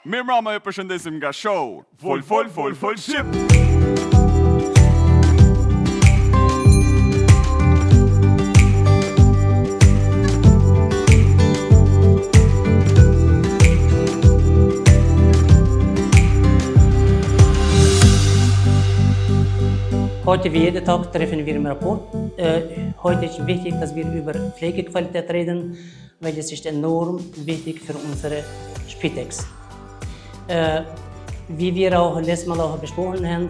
Mirë mbrëma, ju përshëndesim nga show Fol Shqip. Heute wie jeden Tag treffen wir im Rapport. Heute ist wichtig, dass wir über Pflegequalität reden, weil es ist enorm wichtig für unsere Spitex. Wie wir auch letztes Mal auch besprochen haben,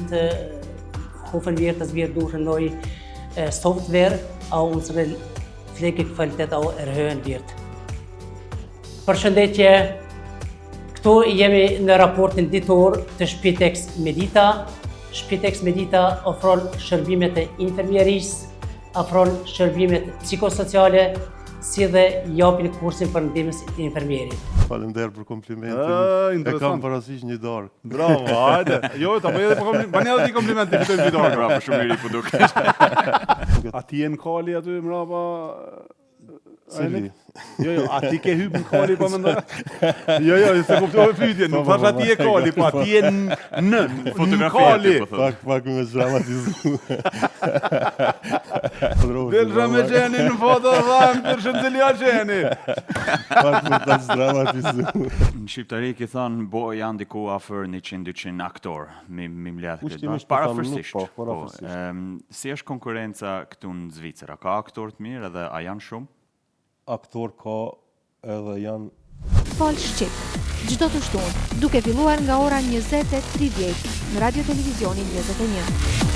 hoffen wir, dass wir durch eine neue Software auch unsere Pflegequalität auch erhöhen wird. Përshëndetje, këtu jemi në raportin ditor të Spitex Medita. Spitex Medita ofron shërbimet e infermierisë, ofron shërbimet psikosociale, si dhe japin kursin për ndihmës të infermierit. Faleminderit për komplimentin. E kam parasysh një dorë. Bravo, hajde. Jo, ta bëj edhe për kompliment. Bani edhe ti kompliment të fitojmë një dorë. Bravo, shumë i ri po dukesh. A ti je në kali aty mrapa? Cili? Jo, a ti ke hyp në kali po mendoj? Jo, se kuptova pyetjen. Nuk thash a ti je kali, po a ti je në kali. Pak me dramatizu. Delra me gjeni në foto dhamë për shëndëlja gjeni. Pak me ta dramatizu. Në shqiptari ki thënë bo janë diku afër 100-200 aktor. Mi mledh këtë. Kushtimisht Parafërsisht. po, parafërsisht. Si është konkurenca këtu në Zvicër? A ka aktor të mirë edhe a janë shumë? Aktor ka edhe janë. Fol Shqip, çdo të shtunë, duke filluar nga ora 20:30 në Radio Televizionin 21.